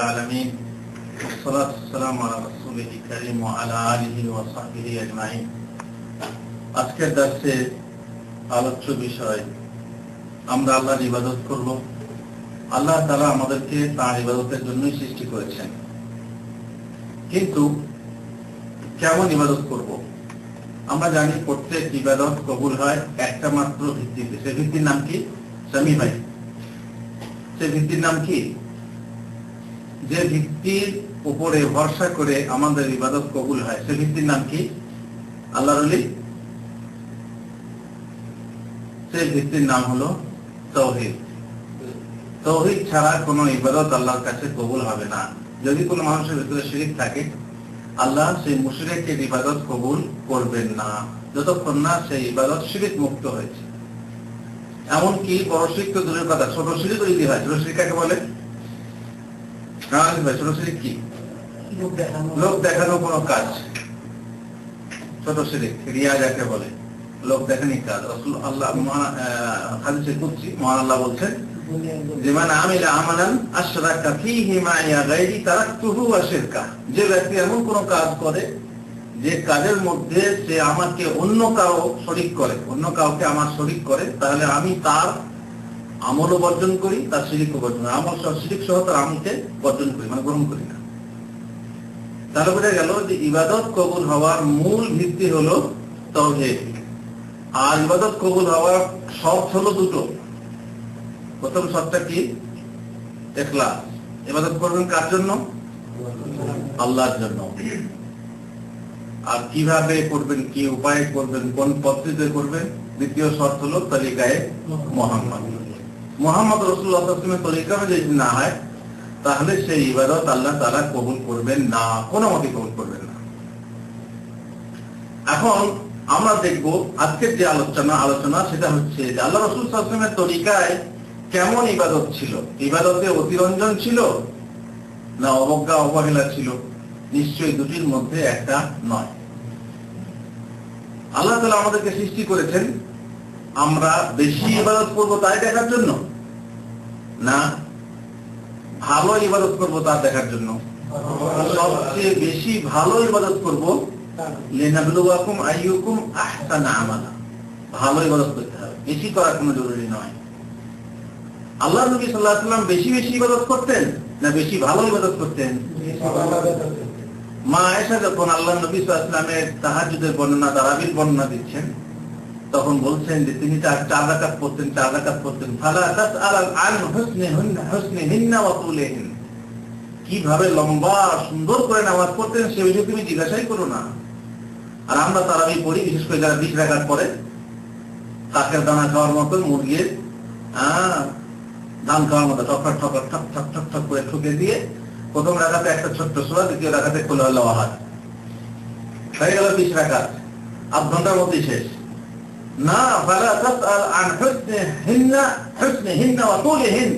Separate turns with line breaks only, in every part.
العالمين والصلاة والسلام على رسوله الكريم وعلى آله وصحبه أجمعين। আজকের দর্শে আলোচ্য বিষয় আমরা আল্লাহর ইবাদত করব। আল্লাহ তাআলা আমাদেরকে তার ইবাদতের জন্যই সৃষ্টি করেছেন, কিন্তু কেমন ইবাদত করব? আমরা জানি প্রত্যেক ইবাদত কবুল হয় একটা মাত্র ভিত্তিতে। সেই ভিত্তির নাম কি স্বামী ভাই? সেই ভিত্তির নাম কি? যে ভিত্তির উপরে ভরসা করে আমাদের ইবাদত কবুল হয় সে ভিত্তির নাম কি? আল্লাহর ওলি। সেই ভিত্তির নাম হলো তাওহীদ। তাওহীদ ছাড়া কোনো ইবাদত আল্লাহর কাছে কবুল হবে না। যদি কোনো মানুষের ভিতরে শিরক থাকে, আল্লাহ সেই মুশরিকের ইবাদত কবুল করবেন না যতক্ষণ না সেই ইবাদত শিরক মুক্ত হয়েছে। এমনকি বড় শিরক তো দূরের কথা, ছোট শিরক যদি হয়, ছোট শিরক কাকে বলে? ছোট শিরক কি? লোক দেখানো কোনো কাজ ছোট শিরক। রিয়া যাকে বলে, লোক দেখানি কাজ। আল্লাহ হাদিসে কুদসি মহান আল্লাহ বলছেন যে মান আমিলা আমালান আশরাকা ফীহি মা'ইয়া গায়রি তারাকতুহু ওয়া শিরকা। যে ব্যক্তি এমন কোন কাজ করে যে কাজের মধ্যে সে আমাকে অন্য কাউকে আমার শরীক করে, তাহলে আমি তার আমলও বর্জন করি, তার শিরকও বর্জন করি। আমল সহ শিরক সহ তার আমলকে বর্জন করি, মানে গ্রহণ করি না। তাহলে বোঝা গেল যে ইবাদত কবুল হওয়ার মূল ভিত্তি হলো তাওহীদ। আর ইবাদত কবুল হওয়ার শর্ত হলো দুটো। প্রথম শর্তটা কি? ইখলাস। ইবাদত করবেন কার জন্য? আল্লাহর জন্য। আর কিভাবে করবেন, কি উপায়ে করবেন, কোন পদ্ধতিতে করবেন? দ্বিতীয় শর্ত হলো তরিকায়ে মুহাম্মদ। মুহাম্মদ রাসূলুল্লাহ সাল্লাল্লাহু আলাইহি ওয়াসাল্লামের তরিকা অনুযায়ী যদি না হয়, তাহলে সেই ইবাদত আল্লাহ তাআলা কবুল করবেন না, কোনো মতে কবুল করবেন না। এখন আমরা দেখব আজকের যে আলোচনা সেটা হচ্ছে যে আল্লাহ রাসূল সাল্লাল্লাহু আলাইহি ওয়াসাল্লামের তরিকায় কেমন ইবাদত ছিল। ইবাদতে অতিরঞ্জন ছিল না অবজ্ঞা অবহেলা ছিল? নিশ্চয়ই দুটির মধ্যে একটা নয়। আল্লাহ তাআলা আমাদেরকে সৃষ্টি করেছেন আমরা বেশি ইবাদত করব তাই দেখার জন্য, না ভালো ইবাদত করব তা দেখার জন্য? সবচেয়ে বেশি ভালো ইবাদত করব লিনাবলুয়াকুম আইয়ুকুম আহসানু আমালা। ভালো ইবাদত করতে হবে, বেশি করা কোনো জরুরি নয়। আল্লাহ নবী সাল্লাল্লাহু আলাইহি ওয়াসাল্লাম বেশি বেশি ইবাদত করতেন না বেশি ভালো ইবাদত করতেন? মা আয়েশা যখন আল্লাহ নবী সাল্লাল্লাহু আলাইহি ওয়াসাল্লামের তাহাজ্জুদের বর্ণনা, তারাবির বর্ণনা দিচ্ছেন, তখন বলছেন যে তিনি 4 রাকাত পড়তেন। ফালা তাসআল আন হুসনিহিন্না ওয়া তুলিহিন। কিভাবে লম্বা সুন্দর করে নামাজ পড়তেন সে বিষয়ে তুমি জিজ্ঞাসাই করো না। আর আমরা তারাবি পড়ি, বিশেষ করে যারা 20 রাকাত পড়ে, কাকের দানা খাওয়ার মতো, মুরগির ধান খাওয়ার মতো ঠক ঠক করে ঠুকে দিয়ে প্রথম রাকাতে একটা ছোট্ট সূরা, দ্বিতীয় রাকাতে কুল আল্লাহু আহাদ, হয়ে গেল 20 রাকাত, আধ ঘন্টার মধ্যে শেষ। না, ফালা তাসআল আন হুসনিহিন্না ওয়া তুলিহিন,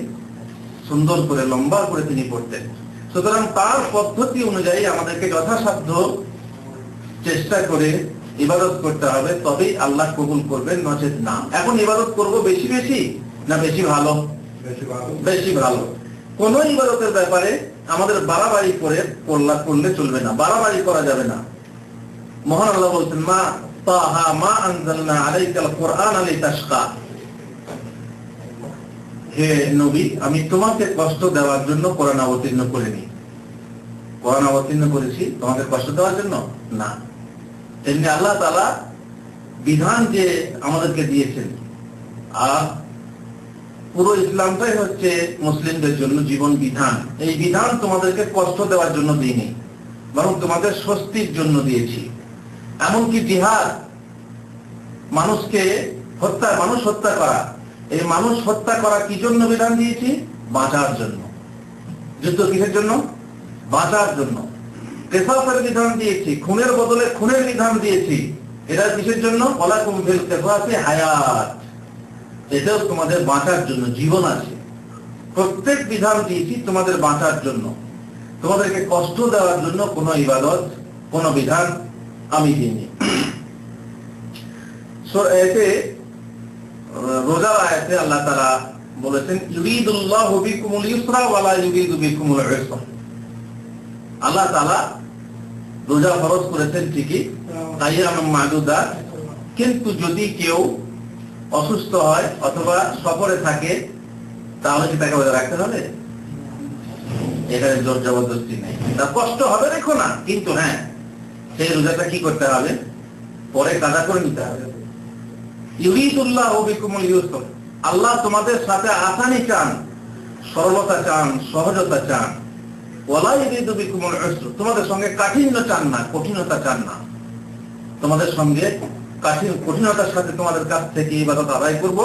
সুন্দর করে লম্বা করে তিনি পড়তেন। সুতরাং তার পদ্ধতি অনুযায়ী আমাদেরকে যথাসাধ্য চেষ্টা করে ইবাদত করতে হবে, তবেই আল্লাহ কবুল করবেন, নচেত না। এখন ইবাদত করব বেশি বেশি না বেশি ভালো? বেশি ভালো। কোন ইবাদতের ব্যাপারে আমাদের বাড়াবাড়ি করে করলে চলবে না, বাড়াবাড়ি করা যাবে না। মহান আল্লাহ বলছেন মা তাহা মা আনজালনা আলাইকাল কুরআন লিতাশকা। হে নবী, আমি তোমাকে কষ্ট দেওয়ার জন্য কোরআন অবতীর্ণ করিনি। কোরআন অবতীর্ণ করেছি তোমাকে কষ্ট দেওয়ার জন্য না। তেমনি আল্লাহ তাআলা বিধান যে আমাদেরকে দিয়েছেন, আর পুরো ইসলামটাই হচ্ছে মুসলিমদের জন্য জীবন বিধান। এই বিধান তোমাদেরকে কষ্ট দেওয়ার জন্য দিইনি, বরং তোমাদের স্বস্তির জন্য দিয়েছি। এমনকি জিহাদ, মানুষ হত্যা করা, এই মানুষ হত্যা করা কি জন্য বিধান দিয়েছি? বাঁচার জন্য। যুদ্ধ কিসের জন্য? বাঁচার জন্য। কিসাসের বিধান দিয়েছি, খুনের বদলে খুনের বিধান দিয়েছি। এটা কিসের জন্য? ওয়ালাকুম ফিল কিসাসি হায়াত, এটাও তোমাদের বাঁচার জন্য, জীবন আছে। প্রত্যেক বিধান দিয়েছি তোমাদের বাঁচার জন্য, তোমাদেরকে কষ্ট দেওয়ার জন্য কোন ইবাদত, কোন বিধান আমি দিইনি। এতে রোজার আয়াতে আল্লাহ তাআলা বলেছেন ইউরিদুল্লাহু বিকুমুল ইউসরা ওয়া লা ইউরিদু বিকুমুল উসরা। আল্লাহ তাআলা রোজা ফরজ করেছেন ঠিকই, আইয়ামুম মাদুদাত, কিন্তু যদি কেউ অসুস্থ হয় অথবা সফরে থাকে তাহলে কি তাকে রোজা রাখতে হবে? এখানে জোর জবরদস্তি নেই, তার কষ্ট হবে রেখো না, কিন্তু হ্যাঁ সেই রোজাটা কি করতে হবে? পরে কাজা করে নিতে হবে। ইউরিদুল্লাহু বিকুমুল ইউসরা, আল্লাহ তোমাদের সাথে আসানি চান, সরলতা চান, সহজতা চান। ওয়ালা ইউরিদু বিকুমুল উসরা, তোমাদের সঙ্গে কাঠিন্য চান না, কঠিনতা চান না। তোমাদের সঙ্গে কঠিনতার সাথে তোমাদের কাছ থেকে ইবাদত আদায় করব,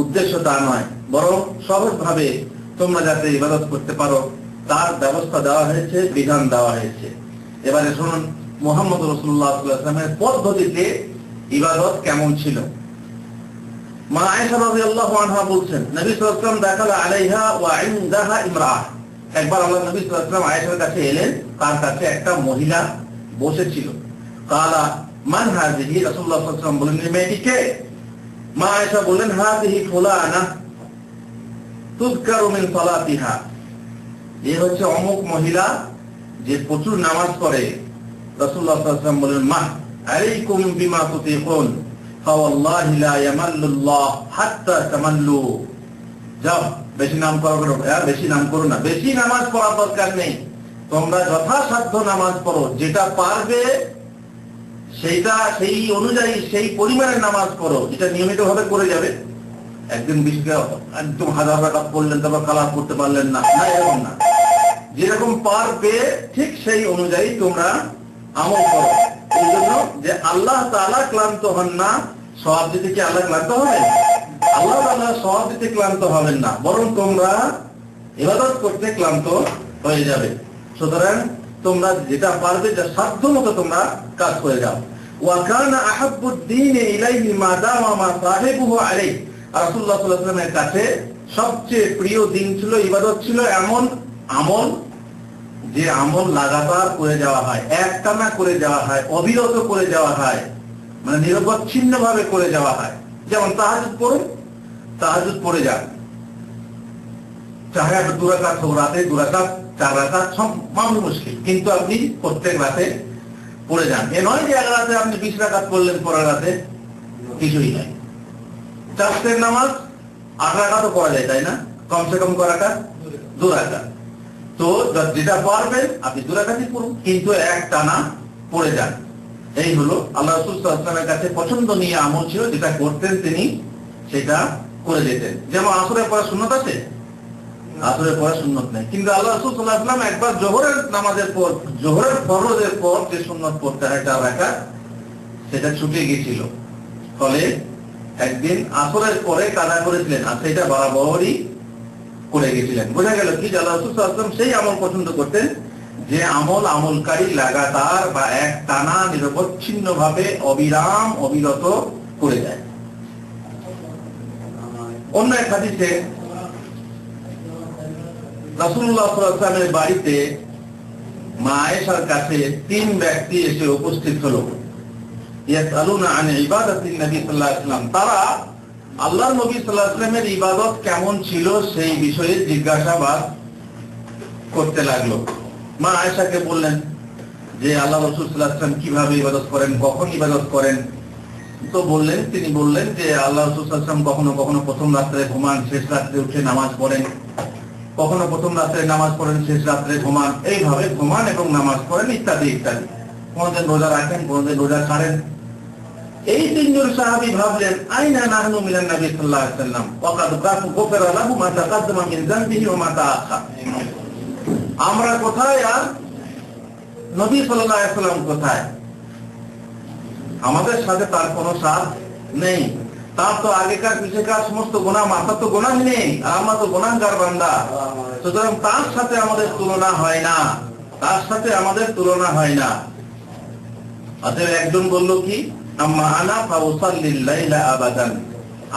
উদ্দেশ্য তা নয়, বরং সহজভাবে তোমরা যাতে ইবাদত করতে পারো তার ব্যবস্থা দেওয়া হয়েছে, বিধান দেওয়া হয়েছে। এবারে শুনুন মুহাম্মদ রাসূলুল্লাহ সাল্লাল্লাহু আলাইহি ওয়াসাল্লামের পদ্ধতিতে ইবাদত কেমন ছিল। মা আয়েশা রাদিয়াল্লাহু আনহা বলছেন, নবী সাল্লাল্লাহু আলাইহি ওয়াসাল্লাম দাখালা আলাইহা ওয়া ইনদাহা ইমরাআহ, একবার আল্লাহ নবী সাল্লাল্লাহু আলাইহি ওয়াসাল্লাম আয়েশার কাছে এলেন, তার কাছে একটা মহিলা বসেছিল। কালা মান হাযিহি, রাসূলুল্লাহ সাল্লাল্লাহু আলাইহি ওয়াসাল্লাম বললেন, মেয়েটি কে? মা আয়েশা বললেন, হাযিহি ফুলানা তুযকারু মিন সালাতিহা, এ হচ্ছে অমুক মহিলা যে প্রচুর নামাজ পড়ে। রাসূলুল্লাহ সাল্লাল্লাহু আলাইহি ওয়াসাল্লাম বললেন, মা আলাইকুম বিমা তুতিকুন ফাওয়াল্লাহি লা ইয়ামাল্লুল্লাহ হাত্তা তামাল্লু, যাও বেশি নাম করো, বেশি নাম করো না, বেশি নামাজ পড়ার দরকার নেই, তোমরা যথাসাধ্য নামাজ পড়ো, যেটা পারবে সেইটা সেই অনুযায়ী সেই পরিমাণের নামাজ পড়ো, এটা নিয়মিত ভাবে করে যাবে। একদিন বিশকে একদম হাজার রাকাত পড়লেন তারপর কালাম করতে পারলেন না, না এরকম না, যেরকম পারবে ঠিক সেই অনুযায়ী তোমরা আমল করো। এই জন্য যে আল্লাহ তাআলা ক্লান্ত হন না, সওয়াব দিতে কি আল্লাহ ক্লান্ত হবেন? আল্লাহ তাআলা সওয়াব দিতে ক্লান্ত হবেন না, বরং তোমরা ইবাদত করতে ক্লান্ত হয়ে যাবে। সুতরাং তোমরা যেটা পারবে, যা সাধ্য মতো তোমরা কাজ করে যাও। ওয়া কানা আহাব্বুদ দীন ইলাইহি মা দামা মা সাহিবুহু আলাইহি, রাসূলুল্লাহ সাল্লাল্লাহু আলাইহি ওয়াসাল্লামের কাছে সবচেয়ে প্রিয় দিন ছিল, ইবাদত ছিল এমন আমল যে আমল লাগাতার করে যাওয়া হয়, একটানা করে যাওয়া হয়, অবিরত করে যাওয়া হয়, মানে নিরবচ্ছিন্ন ভাবে করে যাওয়া হয়। যেমন তাহাজ্জুদ পড়ুন, তাহাজ্জুদ পড়ে যান, চাহে 2 রাকাত হোক, রাতে 2 রাকাত 4 রাকাত, সব মামুলি মুশকিল, কিন্তু আপনি প্রত্যেক রাতে পড়ে যান। এ নয় যে এক রাতে আপনি 20 রাকাত পড়লেন, পরের রাতে কিছুই নাই। চাষের নামাজ 8 রাকাতও পড়া যায়, তাই না? কমসে কম করাটা 2 রাকাত। তো যেটা পারবেন আপনি 2 রাকাতই পড়ুন, কিন্তু এক টানা পড়ে যান। এই হলো আল্লাহ রাসূল সাল্লাল্লাহু আলাইহি ওয়াসাল্লামের কাছে পছন্দনীয় আমল ছিল, যেটা করতেন তিনি সেটা করে যেতেন। যেমন আসরের পরে সুন্নত আছে, আসরের পরে সুন্নত নেই, কিন্তু আল্লাহ রাসূল সাল্লাল্লাহু আলাইহি ওয়াসাল্লাম একবার জোহরের নামাজের পর, জোহরের ফরজের পর যে সুন্নত পড়তে হয় 4 রাকাত, সেটা ছুটে গিয়েছিল। ফলে একদিন আসরের পরে কাজা করেছিলেন, আর সেটা বরাবরই করে গেছিলেন। বোঝা গেল কি যে আল্লাহ রাসূল সাল্লাল্লাহু আলাইহি ওয়াসাল্লাম সেই আমল পছন্দ করতেন যে আমলকারী লাগাতার বা এক টানা নিরবচ্ছিন্ন ভাবে অবিরাম অবিরত করে যায়। অন্য এক হাদিসে রাসূলুল্লাহ সাল্লাল্লাহু আলাইহি ওয়াসাল্লামের বাড়িতে মা আয়েশার কাছে 3 ব্যক্তি এসে উপস্থিত হলো। ইয়াসআলুনা আন ইবাদাতিন নবী সাল্লাল্লাহু আলাইহি ওয়াসাল্লাম, তারা আল্লাহর নবী সাল্লাল্লাহু আলাইহি ওয়াসাল্লামের ইবাদত কেমন ছিল সেই বিষয়ে জিজ্ঞাসাবাদ করতে লাগলো। মা আয়েশাকে বললেন যে আল্লাহ রাসূল সাল্লাল্লাহু আলাইহি ওয়াসাল্লাম কিভাবে ইবাদত করেন, কখন ইবাদত করেন। তো তিনি বললেন যে আল্লাহ রাসূল সাল্লাল্লাহু আলাইহি ওয়াসাল্লাম কখনো কখনো প্রথম রাতে ঘুমান, শেষ রাতে উঠে নামাজ পড়েন, কখনো প্রথম রাতে নামাজ পড়েন, শেষ রাতে ঘুমান, এইভাবে ঘুমান এবং নামাজ পড়েন ইত্যাদি ইত্যাদি। কোনদিন রোজা রাখেন, কোনদিন রোজা ছাড়েন। এই 3 জন সাহাবী ভাবলেন, আইনা নাহনু মিনান নবী সাল্লাল্লাহু আলাইহি ওয়াসাল্লাম ওয়াকাদ গাফারা লাহু মা তাকাদ্দামা মিন যানবিহি ওয়া মা তাআখা, আমরা কোথায় আর নবী সাল্লাল্লাহু আলাইহি ওয়াসাল্লাম কোথায়? আমাদের সাথে তার কোনো সাথ নেই, তার তো আগেকার পিছেকার সমস্ত গুনাহ, মাথার তো গুনাহ নেই, আর আমরা তো গুনাহগার বান্দা। সুতরাং তার সাথে আমাদের তুলনা হয় না, তার সাথে আমাদের তুলনা হয় না। অতএব একজন বলল কি, আম্মা আনা ফাউসাল্লিল লাইলা আবাদান,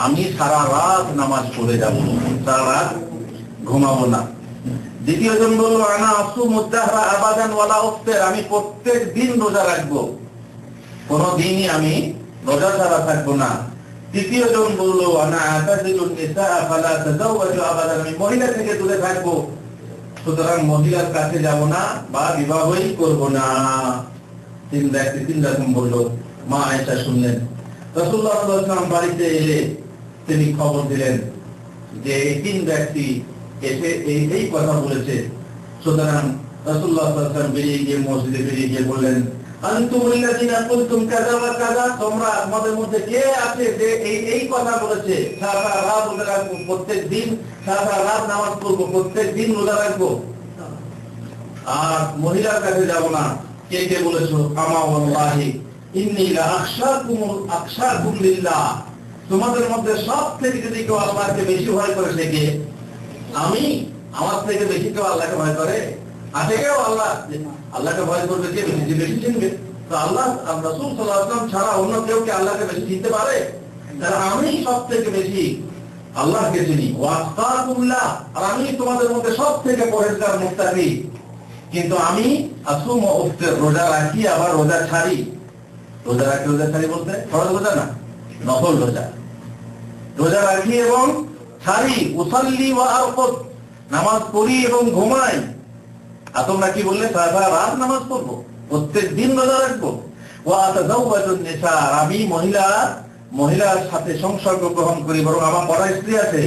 আমি সারা রাত নামাজ পড়ে যাব, সারা রাত ঘুমাবো না। দ্বিতীয়জন বলল, আনা আসুমুদ দাহরা আবাদান ওয়ালা উফতির, আমি প্রত্যেক দিন রোজা রাখবো, কোন দিনই আমি রোজা ছাড়া থাকবো না। তৃতীয় জন বলল আনা আতাজিলুন নিসা ফালা তাজাওয়াজু আবাদান, আমি মহিলা থেকে দূরে থাকবো, সুতরাং মহিলার কাছে যাব না বা বিবাহই করব না। তিন ব্যক্তি তিন রকম বললো। মা আয়েশা শুনলেন। রাসূলুল্লাহ সাল্লাল্লাহু আলাইহি ওয়াসাল্লাম বাড়িতে এলে তিনি খবর দিলেন যে এই তিন ব্যক্তি এসে এই কথা বলেছে। সুতরাং রাসূলুল্লাহ সাল্লাল্লাহু আলাইহি ওয়াসাল্লাম বেরিয়ে গিয়ে মসজিদে বেরিয়ে গিয়ে বললেন, আনতুমুল্লাযিনা কুনতুম কাযা ওয়া কাযা, তোমরা তোমাদের মধ্যে কে আছে যে এই কথা বলেছে, সারা রাত রোজা রাখবো, প্রত্যেক দিন সারা রাত নামাজ পড়বো, প্রত্যেক দিন রোজা রাখবো, আর মহিলার কাছে যাব না। কে কে বলেছো? আমা ওয়াল্লাহি ইন্নী লা আখশাকুম লিল্লাহ, তোমাদের মধ্যে সব থেকে যদি কেউ আল্লাহকে বেশি ভয় করে সে কে? আমি। আমার থেকে বেশি কেউ আল্লাহকে ভয় করে? আছে কেউ? আল্লাহকে ভয় করবে কে বেশি? যে বেশি চিনবে। তো আল্লাহ রাসূল সাল্লাল্লাহু আলাইহি ওয়াসাল্লাম ছাড়া অন্য কেউ কি আল্লাহকে বেশি চিনতে পারে? তাহলে আমি সব থেকে বেশি আল্লাহকে চিনি। ওয়াস্তাকুল্লাহ, আর আমি তোমাদের মধ্যে সব থেকে পরেজগার মুত্তাকি। কিন্তু আমি আসুম ও উফতির, রোজা রাখি আবার রোজা ছাড়ি। রোজা রাখি রোজা ছাড়ি বলতে ফরজ রোজা না, নফল রোজা। রোজা রাখি এবং ছাড়ি। উসাল্লি ওয়া আরকুদ, নামাজ পড়ি এবং ঘুমাই। আর তোমরা কি বললে? সারা রাত নামাজ পড়বো, প্রত্যেক দিন রোজা রাখবো। ওয়া আতাযাওয়াজুন নিসা, আমি মহিলার সাথে সংসর্গ গ্রহণ করি, বরং আমার কটা স্ত্রী আছে?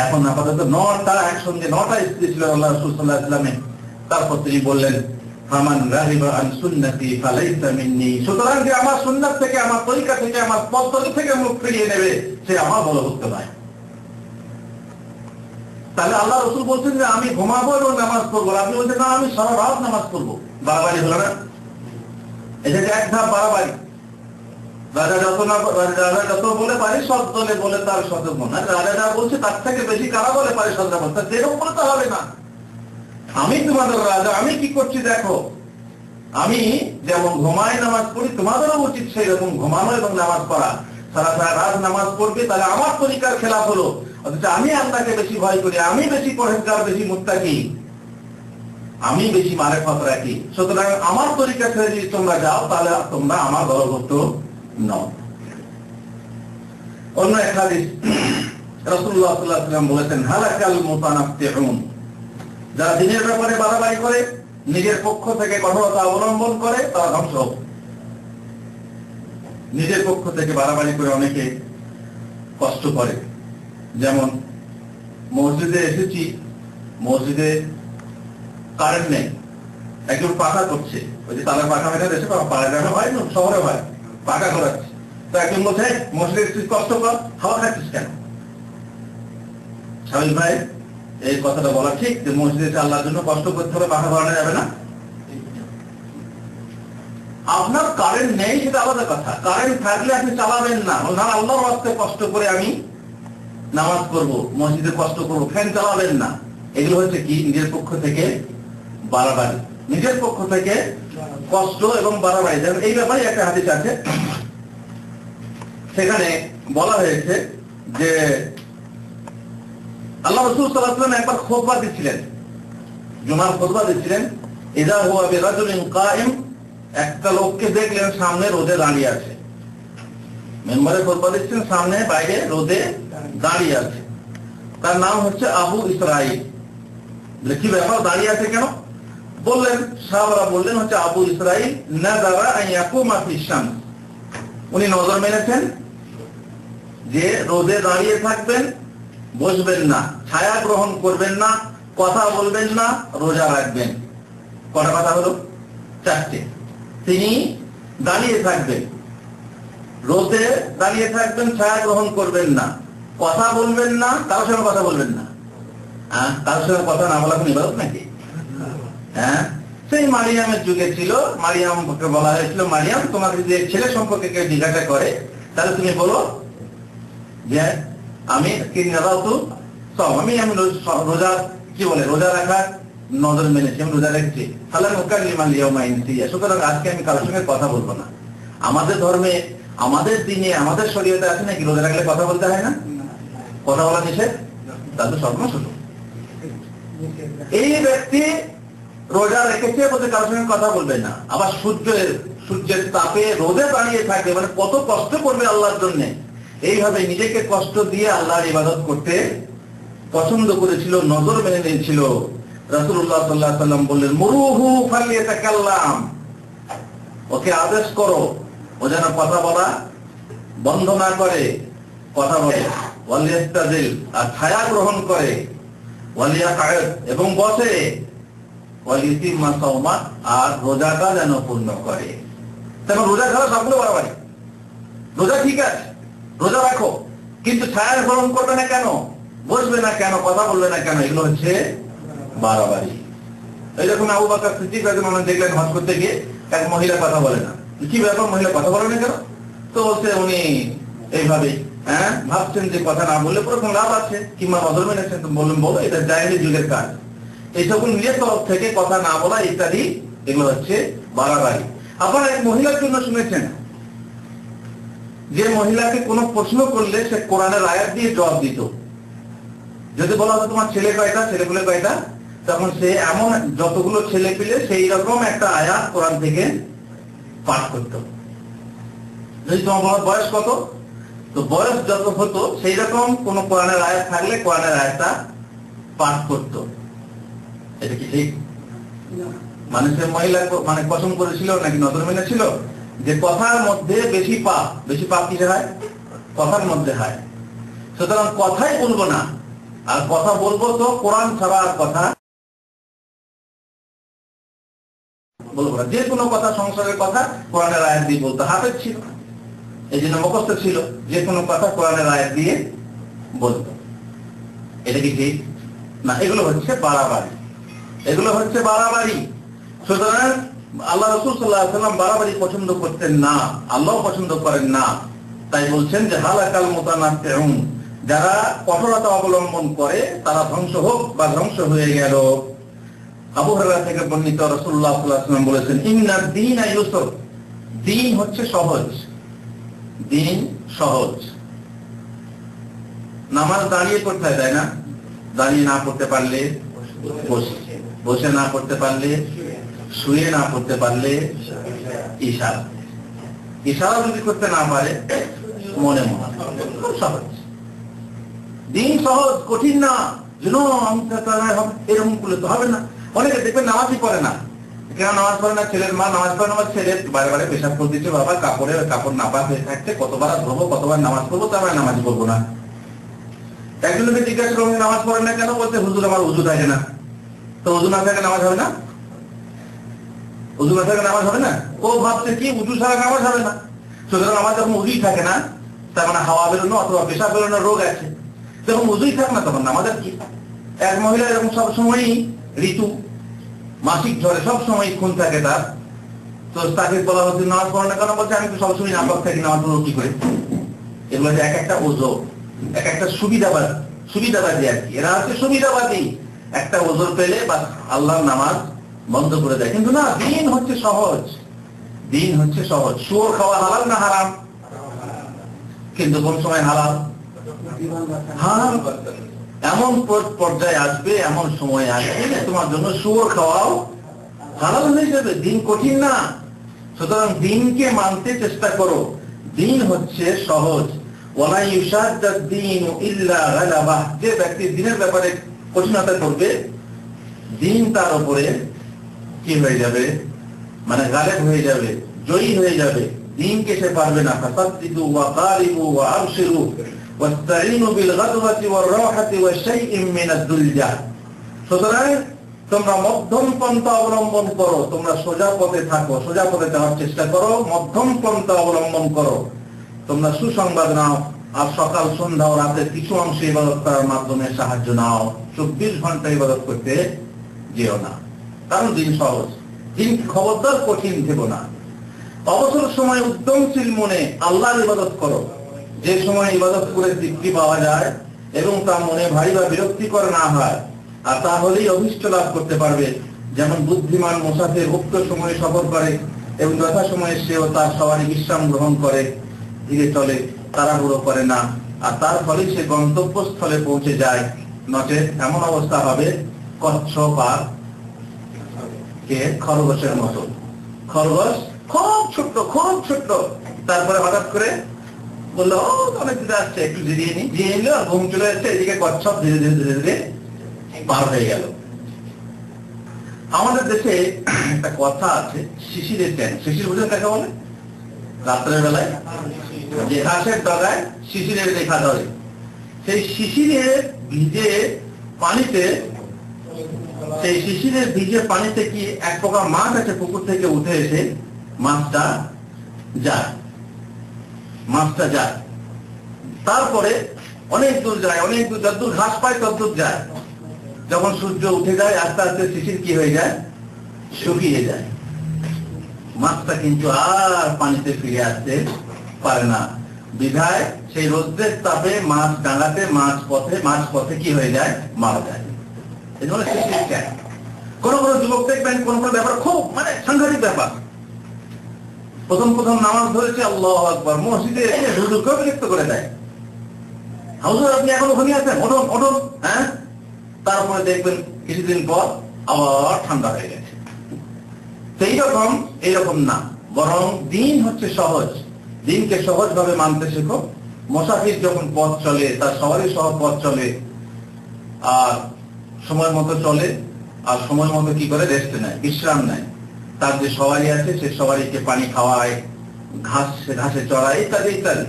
এখন আপাতত 9টা, একসঙ্গে 9টা স্ত্রী ছিল আল্লাহ রাসূল সাল্লাল্লাহু আলাইহি ওয়াসাল্লামের। তারপর তিনি বললেন, ফামান রাগিবা আন সুন্নতি ফালাইসা মিন্নি, সুতরাং যে আমার সুন্নাত থেকে, আমার তরিকা থেকে, আমার পদ্ধতি থেকে মুখ ফিরিয়ে নেবে সে আমার দলভুক্ত নয়। তাহলে আল্লাহ রাসূল বলছেন যে আমি ঘুমাবো এবং নামাজ পড়বো, আপনি বলছেন না আমি সারা রাত নামাজ পড়বো। বাড়াবাড়ি হলো না? এটা এক ধাপ বাড়াবাড়ি। রাজা যত বলে পারি সব দলে বলে তার সদব না, রাজা যা বলছে তার থেকে বেশি কারা বলে পারি সদব, সেরকম বলতে হবে না। আমি তোমাদের রাজা, আমি কি করছি দেখো। আমি যেমন ঘুমাই নামাজ পড়ি, তোমাদেরও উচিত সেই রকম ঘুমানো এবং নামাজ পড়া। সারা রাত নামাজ পড়বে, তাহলে আমার তরিকার খেলাফ হলো। অথচ আমি আল্লাহকে বেশি ভয় করি, আমি বেশি পরহেজগার, বেশি মুত্তাকি, আমি বেশি মারেফত রাখি। সুতরাং আমার তরিকা ছেড়ে যদি তোমরা যাও তাহলে তোমরা আমার দলভুক্ত নও। অন্য এক হাদিস রাসূলুল্লাহ সাল্লাল্লাহু আলাইহি ওয়াসাল্লাম বলেছেন, হালাকাল মুতানাফফিউন, যারা দিনের ব্যাপারে বাড়াবাড়ি করে, নিজের পক্ষ থেকে কঠোরতা অবলম্বন করে, তারা ধ্বংস হবে। নিজের পক্ষ থেকে বাড়াবাড়ি করে অনেকে কষ্ট করে। যেমন মসজিদে এসেছি, মসজিদে কারেন্ট নেই, একজন পাখা করছে, ওই যে তালের পাখা মেটা দেশে পাড়া হয় না, শহরে হয়, পাখা করাচ্ছে। তো একজন বলছে মসজিদে এসেছিস কষ্ট কর, হাওয়া খাচ্ছিস কেন? স্বামী ভাই এই কথাটা বলা ঠিক যে মসজিদে আল্লাহর জন্য কষ্ট করতে হবে, পাখা করানো যাবে না। আপনার কারেন্ট নেই সেটা আলাদা কথা, কারেন্ট থাকলে আপনি চালাবেন না। আল্লাহর রাস্তে কষ্ট করে আমি নামাজ পড়বো, মসজিদে কষ্ট করবো, ফ্যান চালাবেন না। এগুলো হচ্ছে কি? নিজের পক্ষ থেকে বাড়াবাড়ি, নিজের পক্ষ থেকে কষ্ট এবং বাড়াবাড়ি। যেমন এই ব্যাপারে একটা হাদিস আছে, সেখানে বলা হয়েছে যে আল্লাহ রাসূল সাল্লাল্লাহু আলাইহি ওয়াসাল্লাম একবার খুতবা দিচ্ছিলেন, জুমার খুতবা দিচ্ছিলেন। ইযা হুয়া বিরাজুলিন কায়েম, একটা লোককে দেখলেন সামনে রোদে দাঁড়িয়ে আছে, মেম্বারে খুতবা দিচ্ছেন, সামনে বাইরে রোদে দাঁড়িয়ে আছে। তার নাম হচ্ছে আবু ইসরাইল। কি ব্যাপার, দাঁড়িয়ে আছে কেন? বললেন, সাহাবারা বললেন হচ্ছে আবু ইসরাইল নাযারা আন ইয়াকুমা ফিশ শামস, উনি নজর মেনেছেন যে রোদে দাঁড়িয়ে থাকবেন, বসবেন না, ছায়া গ্রহণ করবেন না, কথা বলবেন না, রোজা রাখবেন। কটা কথা হলো? 4টে। তিনি দাঁড়িয়ে থাকবেন, রোদে দাঁড়িয়ে থাকবেন, ছায়া গ্রহণ করবেন না, কথা বলবেন না, কারোর সঙ্গে কথা বলবেন না। কারোর সঙ্গে কথা না বলা কোন ইবাদত নাকি? সেই মারিয়ামের যুগে ছিল, মারিয়ামকে বলা হয়েছিল, মারিয়াম তোমাকে যে ছেলে সম্পর্কে কেউ জিজ্ঞাসা করে তাহলে তুমি বলো যে আমি আমি রোজা, কি বলে, রোজা রাখার নজর মেনেছি, আমি রোজা রেখেছি। সুতরাং আজকে আমি কারোর সঙ্গে কথা বলবো না। আমাদের ধর্মে, আমাদের দিনে, আমাদের শরীয়তে আছে নাকি রোজা রাখলে কথা বলতে হয় না? কথা বলা নিষেধ, তাহলে সর্বনাশ হলো। এই ব্যক্তি রোজা রেখেছে বলতে কারোর সঙ্গে কথা বলবে না, আবার সূর্যের তাপে রোদে দাঁড়িয়ে থাকবে, মানে কত কষ্ট করবে আল্লাহর জন্য। এইভাবে নিজেকে কষ্ট দিয়ে আল্লাহর ইবাদত করতে পছন্দ করেছিল, নজর মেনে নিয়েছিল। রাসূলুল্লাহ সাল্লাল্লাহু আলাইহি ওয়াসাল্লাম বললেন, মুরুহু ফালিয়াতাকাল্লাম, ওকে আদেশ করো ও যেন কথা বলা বন্ধ না করে, কথা বলে। ওয়ালিয়াস্তাজিল, আর ছায়া গ্রহণ করে। ওয়ালিয়াকাদ, এবং বসে। ওয়ালিয়াতিমা সাওমা, আর রোজাটা যেন পূর্ণ করে। তেমন রোজা ছাড়া সবগুলো বাড়াবাড়ি। রোজা ঠিক আছে, রোজা রাখো, কিন্তু ছায়া গ্রহণ করবে না কেন, বসবে না কেন, কথা বলবে না কেন, এগুলো হচ্ছে বাড়াবাড়ি। এই যখন আবু বকর সিদ্দিক রাদিয়াল্লাহু আনহু দেখলেন হজ করতে গিয়ে এক মহিলা কথা বলে না, কি ব্যাপার, মহিলা কথা বলে না কেন? তো বলছে উনি এইভাবে ভাবছেন যে কথা না বললে পুরো লাভ আছে, কিংবা নজর মেনেছেন। তো বললেন, বলো এটা জাহেলি যুগের কাজ, এই সকল নিজের তরফ থেকে কথা না বলা ইত্যাদি, এগুলো হচ্ছে বাড়াবাড়ি। আবার এক মহিলার জন্য শুনেছেন, যে মহিলাকে কোনো প্রশ্ন করলে সে কোরআনের আয়াত দিয়ে জবাব দিত। যদি বলা হতো তোমার ছেলে কয়টা, ছেলেপুলে কয়টা, তখন সে এমন যতগুলো ছেলে পেলে সেই রকম একটা আয়াত কোরআন থেকে পাঠ করত। যদি তোমার বয়স কত, তো বয়স যত হতো সেই রকম কোন কোরআনের আয়াত থাকলে কোরআনের আয়াতটা পাঠ করত। এটা কি ঠিক? মানুষের মহিলা মানে কসম করেছিল নাকি নজর মেনেছিল যে কথার মধ্যে বেশি পাপ, বেশি পাপ কিসে হয়? কথার মধ্যে হয়। সুতরাং কথাই বলবো না, আর কথা বলবো তো কোরআন ছাড়া আর কথা বলবো না। যে কোনো কথা, সংসারের কথা কোরআনের আয়াত দিয়ে বলতো। হাফেজ ছিল, এই জন্য মুখস্থ ছিল, যে কোনো কথা কোরআনের আয়াত দিয়ে বলতো। এটা কি ঠিক না? এগুলো হচ্ছে বাড়াবাড়ি, এগুলো হচ্ছে বাড়াবাড়ি। সুতরাং আল্লাহ রাসূল সাল্লাল্লাহু আলাইহি ওয়াসাল্লাম বাড়াবাড়ি পছন্দ করতেন না, আল্লাহ পছন্দ করেন না। তাই বলছেন যে হালাকাল মুতানাত্তিউন, যারা কঠোরতা অবলম্বন করে তারা ধ্বংস হোক বা ধ্বংস হয়ে গেল। আবু হুরায়রা থেকে বর্ণিত, রাসূলুল্লাহ সাল্লাল্লাহু আলাইহি ওয়াসাল্লাম বলেছেন, ইন্নাদ দীনা ইউসর, দ্বীন হচ্ছে সহজ, দ্বীন সহজ। নামাজ দাঁড়িয়ে পড়তে হয়, তাই না? দাঁড়িয়ে না পড়তে পারলে বসে, বসে না পড়তে পারলে শুয়ে, না পড়তে পারলে ইশারা, ইশারা যদি করতে না পারে মনে মনে। খুব সহজ, দিন সহজ, কঠিন না। এরকম করলে তো হবে না। অনেকে দেখবেন নামাজই পড়ে না। কেন নামাজ পড়ে না? ছেলের মা নামাজ পড়ে না, বা ছেলে বারে বারে পেশাব করে দিচ্ছে, বাবা কাপড় নাপাক হয়ে থাকছে, কতবার ধোবো, কতবার নামাজ পড়বো, তারপরে নামাজ পড়বো না। একজনকে জিজ্ঞাসা করবেন নামাজ পড়েন না কেন, বলতে হুজুর আমার উযু থাকে না। তো উযু না থাকে নামাজ হবে না? উযু না থাকে নামাজ হবে না? ও ভাবছে কি উযু ছাড়া নামাজ হবে না। সুতরাং আমার যখন উযুই থাকে না, তার মানে হাওয়া বেরোনো অথবা পেশাব বেরোনোর রোগ আছে। যখন উযুই থাকে না তখন নামাজের কি? এক মহিলা এরকম সবসময়ই ঋতু, মাসিক ঝরে সবসময় খুন থাকে তার, তো তাকে বলা হচ্ছে নামাজ পড়ে না কেন, বলছে আমি তো সবসময় নাপাক থাকি, নামাজ পড়বো কি করে? এগুলো এক একটা ওযর, এক একটা সুবিধাবাদী আর কি। এরা হচ্ছে সুবিধাবাদী, একটা ওযর পেলে বা আল্লাহর নামাজ বন্ধ করে দেয়। কিন্তু না, দিন হচ্ছে সহজ, দিন হচ্ছে সহজ। শুয়োর খাওয়া হালাল না হারাম? কিন্তু কোন সময় হালাল? হারাম। এমন পর্যায়ে আসবে, এমন সময় আসবে তোমার জন্য শুয়োর খাওয়াও হালাল হয়ে যাবে। দিন কঠিন না। সুতরাং দিনকে মানতে চেষ্টা করো, দিন হচ্ছে সহজ। ওয়ালা ইউশাদ্দাদ দীনু ইল্লা গালাবাহ, যে ব্যক্তি দিনের ব্যাপারে কঠিনতা করবে, দিন তার উপরে কি হয়ে যাবে, মানে গালেব হয়ে যাবে, জয়ী হয়ে যাবে। দিনকে সে পারবে না। ফাসাদ্দিদু ওয়া কারিবু ওয়া আবশিরু ওয়াস্তাঈনু বিল গাদওয়াতি ওয়ার রাহাতি ওয়া শাইইন মিনাদ দুলজা। সুতরাং তোমরা মধ্যম পন্থা অবলম্বন করো, তোমরা সোজা পথে থাকো, সোজা পথে যাওয়ার চেষ্টা করো, মধ্যম পন্থা অবলম্বন করো। তোমরা সুসংবাদ নাও, আর সকাল সন্ধ্যা ও রাতে কিছু অংশ ইবাদত করার মাধ্যমে সাহায্য নাও। 24 ঘন্টা ইবাদত করতে যেও না, কারণ দিন সহজ। দিন খবরদার কঠিন দেব না। অবসর সময় উদ্যমশীল মনে আল্লাহর ইবাদত করো। যে সময় ইবাদত করে তৃপ্তি পাওয়া যায় এবং তা মনে ভারী বা বিরক্তিকর না হয়, আর তাহলেই অভিষ্ট লাভ করতে পারবে। যেমন বুদ্ধিমান মুসাফির উক্ত সময়ে সফর করে এবং যথাসময়ে সেও তার সবারই বিশ্রাম গ্রহণ করে, ধীরে চলে, তাড়াহুড়ো করে না, আর তার ফলে সে গন্তব্যস্থলে পৌঁছে যায়। নচেত এমন অবস্থা হবে কচ্ছপ আর খরগোশের মতো। খরগোশ খুব ছোট্ট, খুব ছোট্ট, তারপরে হঠাৎ করে বললো অনেক দূরে আসছে, একটু জিরিয়ে নি, জিরিয়ে নিল আর ঘুম চলে যাচ্ছে, এদিকে কচ্ছপ ধীরে ধীরে ধীরে ধীরে পার হয়ে গেল। আমাদের দেশে একটা কথা আছে, শিশিরের ট্যান। শিশির বুঝেন কাকে বলে? রাত্রের বেলায় যে ঘাসের ডগায় শিশিরের রেখা ধরে, সেই শিশিরের ভিজে পানিতে, সেই শিশিরের ভিজে পানিতে কি এক প্রকার মাছ আছে, পুকুর থেকে উঠে এসে মাছটা যায়, মাছটা যায়, তারপরে অনেক দূর যায়, অনেক দূর, যতদূর ঘাস পায় ততদূর যায়। যখন সূর্য উঠে যায় আস্তে আস্তে শিশির কি হয়ে যায়, শুকিয়ে যায়। মাছটা কিন্তু আর পানিতে ফিরে আসতে পারে না, বিধায় সেই রোদ্রের তাপে মাছ ডাঙাতে, মাছ পথে কি হয়ে যায়, মারা যায়। এই জন্য শিশির ট্যান। কোন কোন যুবক দেখবেন কোন কোন ব্যাপার খুব সাংঘাতিক ব্যাপার, প্রথম প্রথম নামাজ ধরেছে, আল্লাহু আকবার, মসজিদে এসে হুজুরকে বিরক্ত করে দেয়, হুজুর আপনি এখনো ঘুমিয়ে আছেন, ওঠুন ওঠুন। হ্যাঁ, তারপরে দেখবেন কিছুদিন পর আবার ঠান্ডা হয়ে গেছে। এইরকম না, বরং দিন হচ্ছে সহজ, দিনকে সহজ ভাবে মানতে শেখো। মুসাফির যখন পথ চলে, তার সবারই সহ পথ চলে, আর সময় মতো চলে, আর সময় মতো কি করে রেস্ট নেয়, বিশ্রাম নেয়। তার যে সবারই আছে সে সবারইকে পানি খাওয়ায়, ঘাসে চড়ায়, ইত্যাদি ইত্যাদি,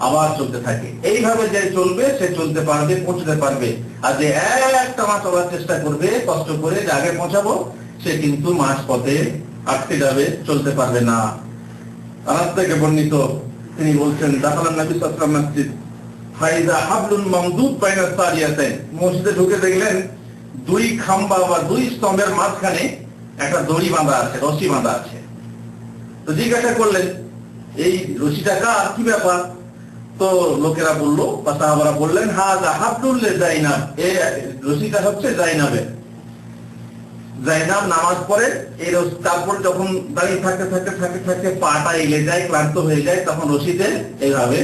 আবার চলতে থাকে। এইভাবে যে চলবে সে চলতে পারবে, পৌঁছতে পারবে। আর যে একটা মাস চলার চেষ্টা করবে কষ্ট করে, যে আগে পৌঁছাবো, সে কিন্তু মাস পথে আটকে যাবে, চলতে পারবে না। আনাস থেকে বর্ণিত, তিনি বলছেন, দাখালান নবী সাল্লাল্লাহু আলাইহি ওয়াসাল্লাম মসজিদ ফাইযা হাবলুন মামদুদ বাইনা সারিয়াতাইন। মসজিদে ঢুকে দেখলেন দুই খাম্বা বা দুই স্তম্ভের মাঝখানে একটা দড়ি বাঁধা আছে, রশি বাঁধা আছে। তো জিজ্ঞাসা করলেন, এই রশিটা কার, কি ব্যাপার? তো লোকেরা বললো, বা সাহাবারা বললেন, হাযা হাবলুল লিযায়নাব, এই রশিটা হচ্ছে যায়নাবের। যায়নাব নামাজ পড়ে, এই তারপর যখন দাঁড়িয়ে থাকতে থাকতে থাকতে থাকতে পাটা এলে যায়, ক্লান্ত হয়ে যায়, তখন রশিতে এইভাবে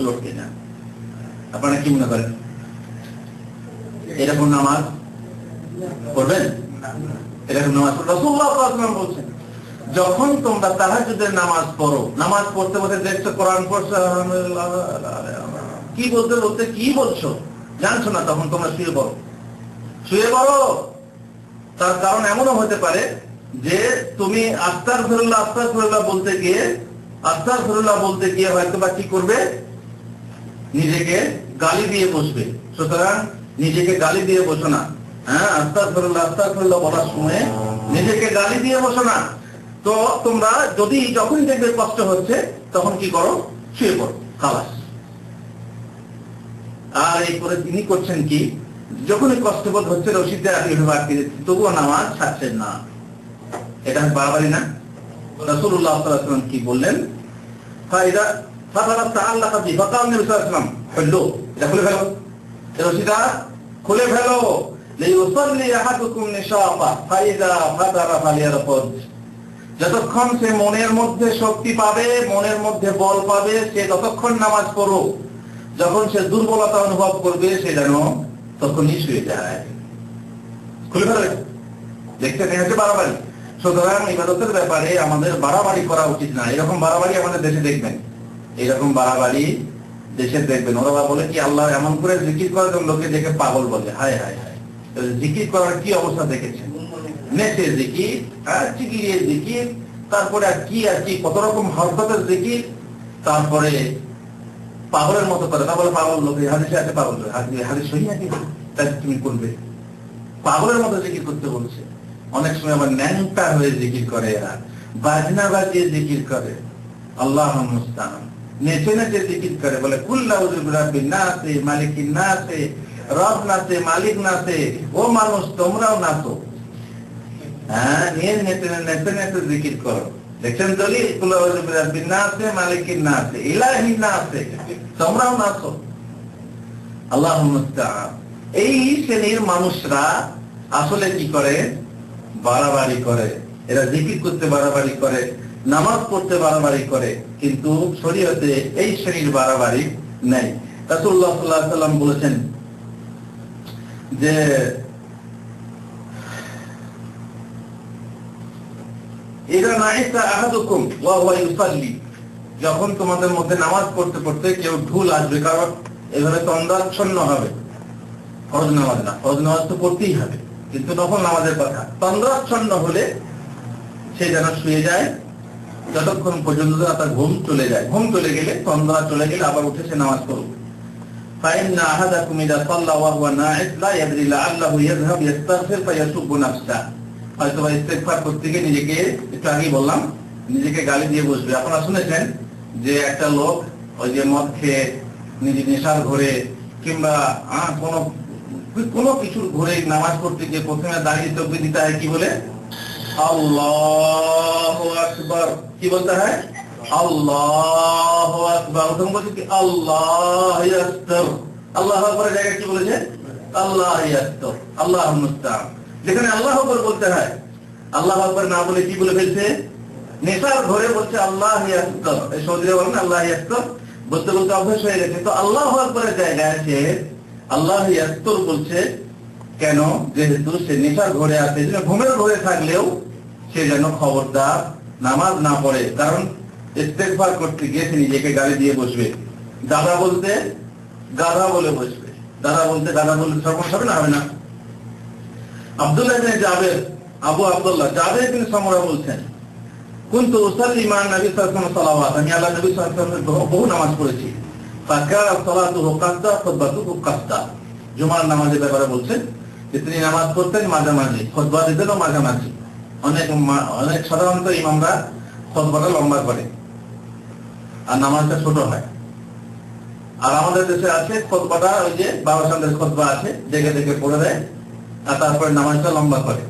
লটকে যায়। আপনারা কি মনে করেন, এরকম নামাজ পড়বেন? এরকম নামাজ রাসূলুল্লাহ সাল্লাল্লাহু আলাইহি ওয়াসাল্লাম বলছেন, যখন তোমরা তাহাজ্জুদের নামাজ পড়ো, নামাজ পড়তে পড়তে দেখছো কোরআন পড়ছো, আলহামদুলিল্লাহ, কি বলতে বলতে কি বলছো জানছো না, তখন তোমরা শুয়ে পড়ো, শুয়ে পড়ো। তার কারণ এমনও হতে পারে যে তুমি আস্তাগফিরুল্লাহ বলতে গিয়ে হয়তো বা কি করবে, নিজেকে গালি দিয়ে বসবে। সুতরাং নিজেকে গালি দিয়ে বসো না। হ্যাঁ, আস্তাগফিরুল্লাহ বলার সময় নিজেকে গালি দিয়ে বসো না। তো তোমরা যদি যখনই দেখবে কষ্ট হচ্ছে, তখন কি করো, শুয়ে পড়ো, খালাস। আর এই করে তিনি করছেন কি, যখনই কষ্টবোধ হচ্ছে রশিদে আটকে দিচ্ছে, তবুও নামাজ ছাড়ছেন না। এটা বাড়াবাড়ি না? রাসূলুল্লাহ সাল্লাল্লাহু আলাইহি ওয়াসাল্লাম কি বললেন, ফাইদা ফাতারা তাআল্লাকা বি, ফাকাল নবী সাল্লাল্লাহু আলাইহি ওয়াসাল্লাম, হলো এটা খুলে ফেলো, রশিদা খুলে ফেলো। লিইউসাল্লি আহাদুকুম নিশাফা ফাইদা ফাতারা ফালিয়ারকুদ। যতক্ষণ সে মনের মধ্যে শক্তি পাবে, মনের মধ্যে বল পাবে, সে ততক্ষণ নামাজ পড়ো। যখন সে দুর্বলতা অনুভব করবে, সে যেন তখনই শুয়ে যায়। খুলে ফেলে দেখতে নেই হচ্ছে বাড়াবাড়ি। সুতরাং ইবাদতের ব্যাপারে আমাদের বাড়াবাড়ি করা উচিত না। এরকম বাড়াবাড়ি আমাদের দেশে দেখবেন, এরকম বাড়াবাড়ি দেশে দেখবেন। ওরা বলে কি, আল্লাহ এমন করে জিকির করে, লোকে দেখে পাগল বলে। হায় হায় হায়, জিকির করার কি অবস্থা দেখেছেন, নেচে জিকির, চিকিয়ে জিকির, তারপরে আর কি কত রকম হরকতের জিকির, তারপরে পাগলের মতো করে। তা বলে পাগল লোক, হাদিসে আছে পাগল, হাদিস সহি নাকি, তাই তুমি করবে, পাগলের মতো জিকির করতে বলছে। অনেক সময় আবার ন্যাংটা হয়ে জিকির করে, এরা বাজনা বাজিয়ে জিকির করে, আল্লাহ মুস্তান, নেচে নেচে জিকির করে, বলে কুল্লাউযু বিরাব্বিন নাসে, মালিকিন নাসে, রব নাচে, মালিক নাচে, ও মানুষ তোমরাও নাচো। হ্যাঁ, নিয়ে নেচে নেচে নেচে জিকির করো। দেখছেন দলিল, কুল্লাউযু বিরাব্বিন নাসে, মালিকিন নাসে, ইলাহিন নাসে, তোমরাও নাচো, আল্লাহ মুস্তান। এই শ্রেণীর মানুষরা আসলে কি করে, বাড়াবাড়ি করে। এরা জিকির করতে বাড়াবাড়ি করে, নামাজ পড়তে বাড়াবাড়ি করে, কিন্তু শরীয়তে এই শ্রেণীর বাড়াবাড়ি নেই। রাসূলুল্লাহ সাল্লাল্লাহু আলাইহি ওয়াসাল্লাম বলেছেন যে ইযা নাইসা আহাদুকুম ওয়া হুয়া ইউসাল্লি, যখন তোমাদের মধ্যে নামাজ পড়তে পড়তে কেউ ঢুল আসবে, কারণ এভাবে তন্দ্রাচ্ছন্ন হবে, ফরজ নামাজ না, ফরজ নামাজ তো পড়তেই হবে, কিন্তু নফল নামাজের কথা, তন্দ্রাচ্ছন্ন হলে সে যেন শুয়ে যায় যতক্ষণ পর্যন্ত তার ঘুম চলে যায়। ঘুম চলে গেলে, তন্দ্রা চলে গেলে আবার উঠে সে নামাজ পড়বে। فإن أحدكم إذا صلى وهو ناعس لا يدري لعله يذهب يستغفر فيسب نفسه। হয়তো ইস্তেগফার করতে গিয়ে নিজেকে, একটু আগেই বললাম, নিজেকে গালি দিয়ে বসবে। আপনারা শুনেছেন যে একটা লোক ওই যে মদ খেয়ে নিজে নেশার ঘরে কিংবা কোনো কিছুর ঘরে নামাজ পড়তে গিয়ে প্রথমে দাঁড়িয়ে তকবীর দিতে হয়, কি বলে? আল্লাহু আকবার। কি বলতে হয়? আল্লাহু আকবার। প্রথম বলছে কি? আল্লাহু আকবার। আল্লাহু আকবারের জায়গায় কি বলেছে? আল্লাহু আকবার, আল্লাহুল মুস্তাআন। যেখানে আল্লাহু আকবার বলতে হয়, আল্লাহু আকবার না বলে কি বলে ফেলছে? নেশার ঘরে বলছে আল্লাহু আকবার। এই সৌদিরা বলেন আল্লাহু আকবার, বলতে বলতে অভ্যাস হয়ে গেছে। তো আল্লাহু আকবারের জায়গায় আছে আল্লাহু আকবার বলছে কেন? যেহেতু সে নেশার ঘরে আছে, ঘুমের ঘরে থাকলেও সে যেন খবরদার নামাজ না পড়ে, কারণ ইস্তেগফার করতে গিয়ে সে নিজেকে গালি দিয়ে বসবে। দাদা বলতে গাধা বলে বসবে, দাদা বলতে গাধা বলতে সর্বনাশ হবে না? হবে না? আব্দুল্লাহ ইবনে জাবের, আবু আব্দুল্লাহ জাবের ইবনে সামরা বলছেন, কুনতু উসাল্লি মা নবী সাল্লাল্লাহু আলাইহি ওয়াসাল্লাম সালাওয়াত, আমি আল্লাহর নবী সাল্লাল্লাহু আলাইহি ওয়াসাল্লামের বহু নামাজ পড়েছি। ফাকারা সালাতুহু কাসদা খুতবাতুহু কাসদা। জুমার নামাজের ব্যাপারে বলছেন যে তিনি নামাজ পড়তেন মাঝামাঝি, খুতবা দিতেনও মাঝামাঝি। অনেক সাধারণত ইমামরা খুতবাটা লম্বা করে আর নামাজটা ছোট হয়। আর আমাদের দেশে আছে খুতবাটা ওই যে বাবা সাহেবের খুতবা আছে, দেখে দেখে পড়ে দেয় আর তারপরে নামাজটা লম্বা করে।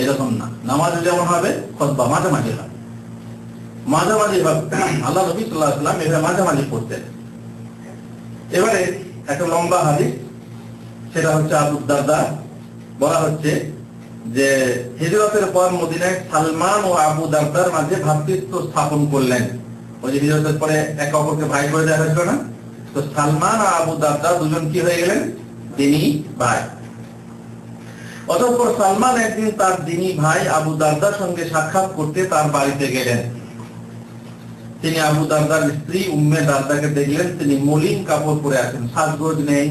এরকম না, নামাজ যেমন হবে খুতবা মাঝামাঝি হবে, মাঝামাঝি হবে। আল্লাহ নবী সাল্লাল্লাহু আলাইহি ওয়াসাল্লাম এভাবে মাঝামাঝি পড়তেন। এবারে একটা লম্বা হাদিস, সেটা হচ্ছে আবু দারদা, বলা হচ্ছে যে হিজরতের পর মদিনায় সালমান ও আবু দারদার মাঝে ভ্রাতৃত্ব স্থাপন করলেন। ওই যে হিজরতের পরে একে অপরকে ভাই করে দেওয়া হয়েছিল না, তো সালমান আর আবু দারদা দুজন কি হয়ে গেলেন? দিনী ভাই। অতঃপর সালমান একদিন তার দিনী ভাই আবু দারদার সঙ্গে সাক্ষাৎ করতে তার বাড়িতে গেলেন। তিনি আবু দারদার স্ত্রী উম্মে দারদাকে দেখলেন, তিনি মলিন কাপড় পরে আছেন, সাজগোজ নেই।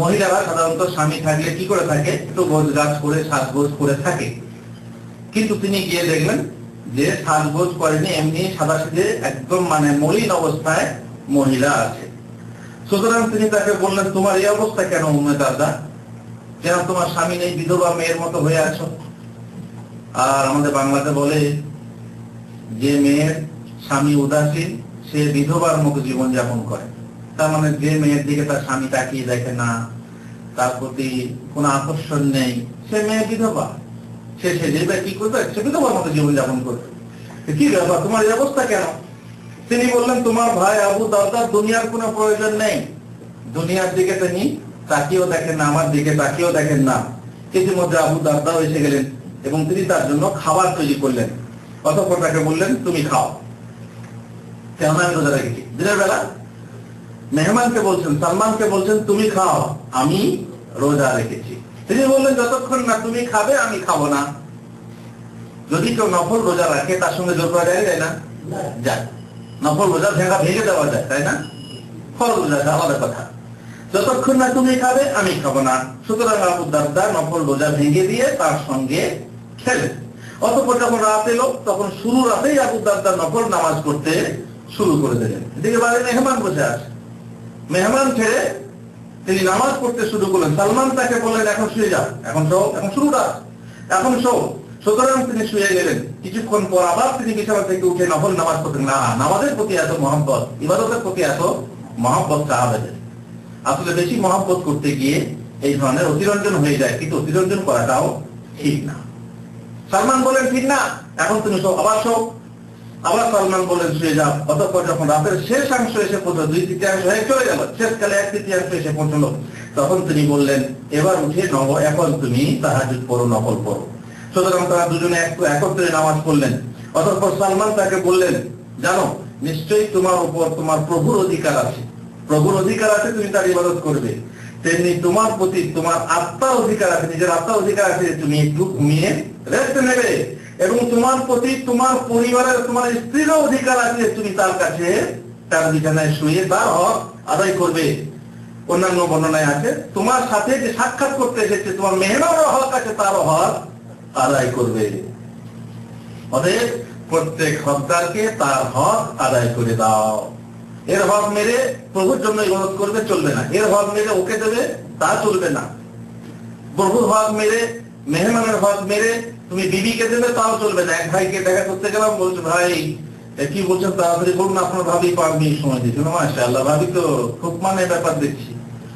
মহিলারা সাধারণত স্বামী থাকলে কি করে থাকে? একটু গোছগাছ করে সাজগোজ করে থাকে, কিন্তু তিনি গিয়ে দেখলেন যে সাজগোজ করেনি, এমনি সাদাসিধে একদম মলিন অবস্থায় মহিলা আছে। সুতরাং তিনি তাকে বললেন, তোমার এই অবস্থা কেন উম্মে দারদা? যেন তোমার স্বামী নেই, বিধবা মেয়ের মতো হয়ে আছো। আর আমাদের বাংলাতে বলে যে মেয়ের স্বামী উদাসীন সে বিধবার মতো জীবন যাপন করে। তার মানে যে মেয়ের দিকে তার স্বামী তাকিয়ে দেখে না, তার প্রতি কোনো আকর্ষণ নেই, সে মেয়ে বিধবা। সে সেজে কি করবে? সে বিধবার মতো জীবন যাপন করবে। কি ব্যাপার, তোমার এই অবস্থা কেন? তিনি বললেন, তোমার ভাই আবু দারদার দুনিয়ার কোনো প্রয়োজন নেই, দুনিয়ার দিকে তিনি তাকিয়েও দেখেন না, আমার দিকে তাকিয়েও দেখেন না। ইতিমধ্যে আবু দারদাও এসে গেলেন এবং তিনি তার জন্য খাবার তৈরি করলেন। অতঃপর তাকে বললেন, তুমি খাও, কেন আমি রোজা রেখেছি। দিনের বেলা মেহমানকে বলছেন, সালমানকে বলছেন, তুমি খাও, আমি রোজা রেখেছি। তিনি বললেন, যতক্ষণ না তুমি খাবে আমি খাবো না। যদি কেউ নফল রোজা রাখে তার সঙ্গে জোর করা যায় না? যায়। নফল রোজা ভেঙে দেওয়া যায়, তাই না? ফরজ রোজা আলাদা কথা। যতক্ষণ না তুমি খাবে আমি খাবো না। সুতরাং আবু দারদা নফল রোজা ভেঙে দিয়ে তার সঙ্গে খেলেন। অতঃপর যখন রাত এলো, তখন শুরু রাতেই আবু দারদা নফল নামাজ পড়তে শুরু করে দিলেন। এদিকে বাইরে মেহমান বসে আছে, মেহমান ছেড়ে তিনি নামাজ পড়তে শুরু করলেন। সালমান তাকে বললেন, এখন শুয়ে যাও, এখন শো, এখন শুরু রাত, এখন শো। সুতরাং তিনি শুয়ে গেলেন। কিছুক্ষণ পর আবার তিনি বিছানা থেকে উঠে নফল নামাজ পড়তেন। না, নামাজের প্রতি এত মহব্বত, ইবাদতের প্রতি এত মহব্বত সাহাবাদের। আসলে বেশি মহব্বত করতে গিয়ে এই ধরনের অতিরঞ্জন হয়ে যায়, কিন্তু অতিরঞ্জন করাটাও ঠিক না। সালমান বলেন, ঠিক না, এখন তুমি শো, আবার শো। আবার সালমান বলেন, শুয়ে যাও। অতঃপর যখন রাতের শেষ অংশ এসে পৌঁছল, 2/3 হয়ে চলে গেল, শেষকালে 1/3 এসে পৌঁছলো, তখন তিনি বললেন, এবার উঠে এখন তুমি তাহাজ্জুদ পড়ো, নফল পড়ো। সুতরাং তারা দুজনে একত্রে নামাজ পড়লেন। অতঃপর সালমান তাকে বললেন, জানো নিশ্চয়ই তোমার উপর তোমার প্রভুর অধিকার আছে, প্রভুর অধিকার আছে, তুমি তার ইবাদত করবে। তেমনি তোমার প্রতি তোমার আত্মার অধিকার আছে, নিজের আত্মার অধিকার আছে যে তুমি একটু ঘুমিয়ে রেস্ট নেবে, এবং তোমার প্রতি তোমার পরিবারের তোমার স্ত্রীরও অধিকার আছে যে তুমি তার কাছে তার বিছানায় শুয়ে তার হক আদায় করবে। অন্যান্য বর্ণনায় আছে তোমার সাথে যে সাক্ষাৎ করতে এসেছে তোমার মেহমানেরও হক আছে, তারও হক আদায় করবে। অতএব প্রত্যেক হকদারকে তার হক আদায় করে দাও। এর হক মেরে প্রভুর জন্য ইবাদত করবে চলবে না, এর হক মেরে ওকে দেবে তা চলবে না। প্রভুর হক মেরে মেহমানের হক মেরে তুমি বিবিকে দেবে তাও চলবে না। এক ভাইকে দেখা করতে গেলাম, বলছে ভাই কি বলছেন তাড়াতাড়ি বলুন, আপনার ভাবি 5 মিনিট সময় দিয়েছিল। মাশাআল্লাহ, ভাবি তো খুব মানে ব্যাপার দেখছি,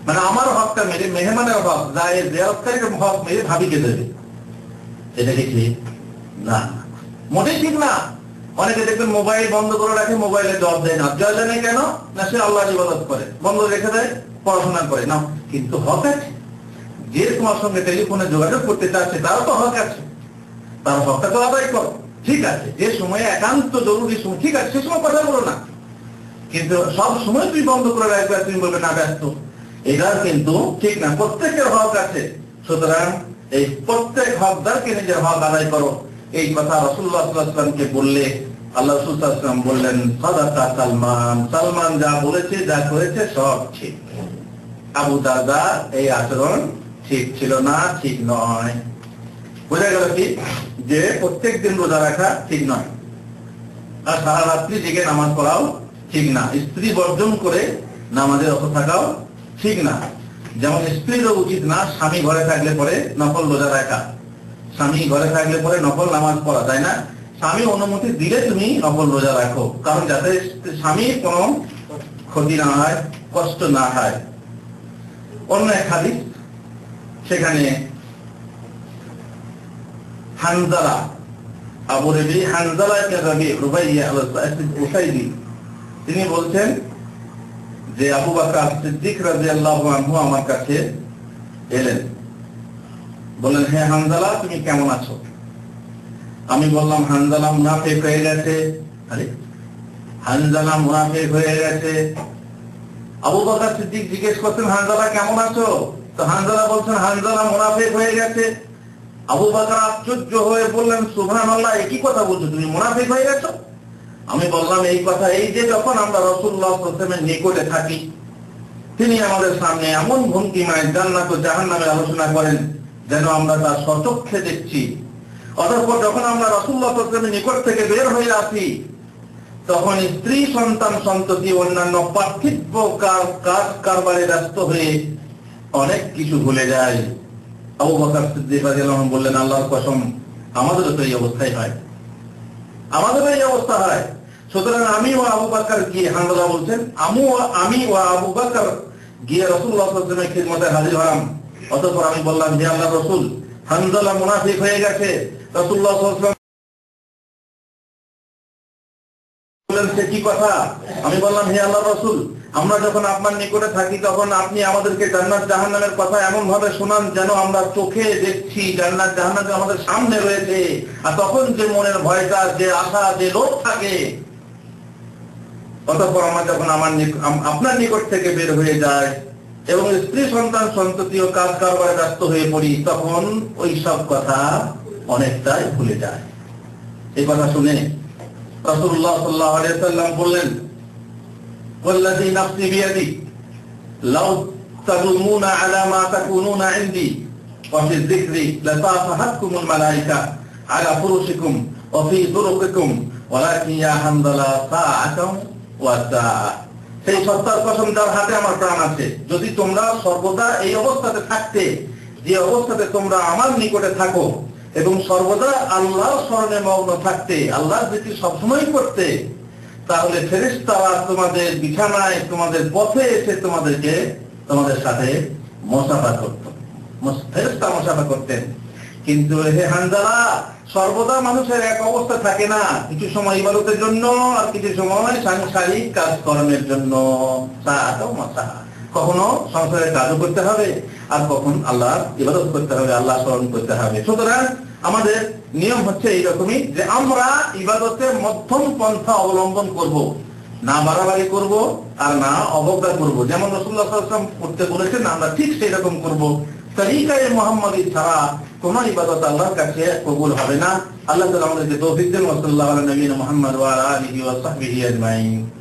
মানে আমার হকটা মেরে মেহমানের হক জিয়ারতকারীর হক মেরে ভাবিকে দেবে, এটা কি ঠিক? না, মোটেই ঠিক না। অনেকে দেখবেন মোবাইল বন্ধ করে রাখে, মোবাইলে জবাব দেয় না। জবাব দেয় না কেন? না সে আল্লাহর ইবাদত করে, বন্ধ রেখে দেয়, পড়াশোনা করে না। কিন্তু হক আছে, যে তোমার সঙ্গে টেলিফোনে যোগাযোগ করতে চাচ্ছে তারও তো হক আছে, তার হকটা তো আদায় করো। ঠিক আছে, যে সময়ে একান্ত জরুরি সময়, ঠিক আছে সে সময় কথা বলো না, কিন্তু সব সময় তুমি বন্ধ করে রাখবে, তুমি বলবে না ব্যস্ত, এটা কিন্তু ঠিক না। প্রত্যেকের হক আছে, সুতরাং এই প্রত্যেক হকদারকে নিজের হক আদায় করো। এই কথা রাসূলুল্লাহ সাল্লাল্লাহু আলাইহি ওয়াসাল্লামকে বললে আল্লাহ রাসূল সাল্লাল্লাহু আলাইহি ওয়াসাল্লাম বললেন, সাদাকা সালমান, সালমান যা বলেছে যা করেছে সব ঠিক। আবু দারদা এই আচরণ ঠিক ছিল না, ঠিক নয়। বোঝা গেল কি যে প্রত্যেক দিন রোজা রাখা ঠিক নয়, আর সারা রাত্রি জেগে নামাজ পড়াও ঠিক না, স্ত্রী বর্জন করে নামাজে রত থাকাও ঠিক না। যেমন স্ত্রীরও উচিত না স্বামী ঘরে থাকলে পরে নফল রোজা রাখা, স্বামী ঘরে থাকলে পরে নফল নামাজ পড়া, তাই না? স্বামী অনুমতি দিলে তুমি নফল রোজা রাখো, কারণ যাতে স্বামীর কোনো ক্ষতি না হয়, কষ্ট না হয়। অন্য এক হাদিস, সেখানে হানজালা আবু রবি হানজালা কে রবি রুবাইয়া আল-উসাইদি তিনি বলছেন যে আবু বকর সিদ্দিক রাদিয়াল্লাহু আনহু আমার কাছে এলেন, বললেন হে হানজালা তুমি কেমন আছো? আমি বললাম হানজালা মুনাফিক হয়ে গেছে। আরে হানজালা মুনাফিক হয়ে গেছে। আবু বকর সিদ্দিক জিজ্ঞেস করতেন হানজালা কেমন আছো? তো হানজালা বলছেন হানজালা মুনাফিক হয়ে গেছে। আবু বকর আশ্চর্য হয়ে বললেন সুবহানাল্লাহ, একই কথা বলছো, তুমি মুনাফিক হয়ে গেছো? আমি বললাম এই কথা এই যে যখন আমরা রাসূলুল্লাহ সাল্লাল্লাহু আলাইহি ওয়াসাল্লামের নিকটে থাকি, তিনি আমাদের সামনে এমন ভঙ্গিমায় জান্নাত ও জাহান্নামের আলোচনা করেন যেন আমরা তার স্বচক্ষে দেখছি। অতঃপর যখন আমরা রাসূলুল্লাহ সাল্লাল্লাহু আলাইহি ওয়াসাল্লামের নিকট থেকে বের হয়ে আসি, তখন স্ত্রী সন্তান সন্ততি অন্যান্য পার্থিব কাজ কারবারে ব্যস্ত হয়ে অনেক কিছু ভুলে যায়। আবু বকর সিদ্দিক রাদিয়াল্লাহু আনহু বললেন আল্লাহর কসম আমাদেরও তো এই অবস্থাই হয়, আমাদেরও এই অবস্থা হয়। সুতরাং আমি ও আবু বকর গিয়ে, হানজালা বলছেন আমি ও আবু বকর গিয়ে রাসূলুল্লাহ সাল্লাল্লাহু আলাইহি ওয়াসাল্লামের খিদমতে হাজির হলাম। অতঃপর আমি বললাম হে আল্লাহর রাসূল, হানজালা মুনাফিক হয়ে গেছে। রাসূলুল্লাহ সাল্লাল্লাহু আলাইহি ওয়াসাল্লাম বললেন সে কি কথা? আমি বললাম হে আল্লাহর রাসূল, আমরা যখন আপনার নিকটে থাকি তখন আপনি আমাদেরকে জান্নাত জাহান্নামের কথা এমন ভাবে শোনান যেন আমরা চোখে দেখছি জান্নাত জাহান্নাম আমাদের সামনে রয়েছে, আর তখন যে মনের ভয়টা, যে আশা, যে লোভ থাকে, অতঃপর আমরা যখন আপনার নিকট থেকে বের হয়ে যায় এবং স্ত্রী সন্তান সন্ততি ও কাজ কারবারে ব্যস্ত হয়ে পড়ি, তখন ওই সব কথা অনেকটাই ভুলে যায়। এই কথা শুনে রাসূলুল্লাহ সাল্লাল্লাহু আলাইহি ওয়াসাল্লাম বললেন, ওয়াল্লাযী নাফসি বিয়াদি লাউ তাদুমুনা আলা মা তাকুনুনা ইনদি ওয়া ফি যিকরি লাতাফাহাতকুমুল মালায়েকা আলা ফুরুশিকুম ওয়া ফি তুরুকিকুম ওয়ালাকিন ইয়া হামদালা সাআতাম ওয়া সাআ। সেই সত্তার কসম যার হাতে আমার প্রাণ আছে, যদি তোমরা সর্বদা এই অবস্থাতে থাকতে, যে অবস্থাতে তোমরা আমার নিকটে থাকো এবং সর্বদা আল্লাহর স্মরণে মগ্ন থাকতে, আল্লাহর জিকির সবসময় করতে, তাহলে ফেরেশতারা তোমাদের বিছানায়, তোমাদের পথে এসে তোমাদের সাথে মুসাফা করত, ফেরেশতা মুসাফা করতেন। কিন্তু হে হানজালা, সর্বদা মানুষের এক অবস্থা থাকে না, কিছু সময় ইবাদতের জন্য আর কিছু সময় সাংসারিক কাজকর্মের জন্য। কখনো সংসারের কাজও করতে হবে আর কখন আল্লাহর ইবাদত করতে হবে, আল্লাহ স্মরণ করতে হবে। সুতরাং আমাদের নিয়ম হচ্ছে এইরকমই যে আমরা ইবাদতের মধ্যম পন্থা অবলম্বন করব, না বাড়াবাড়ি করব আর না অবজ্ঞা করব। যেমন রাসূলুল্লাহ সাল্লাল্লাহু আলাইহি ওয়াসাল্লাম করতে বলেছেন আমরা ঠিক সেরকম করব। তরিকায়ে মুহাম্মাদি ছাড়া কোন ইবাদত আল্লাহর কাছে কবুল হবে না। আল্লাহ তাআলা আমাদেরকে তৌফিক দেন। ওয়া সাল্লাল্লাহু আলা নবিয়িনা মুহাম্মদ ওয়া আলা আলিহি ওয়া সাহবিহি আজমাইন।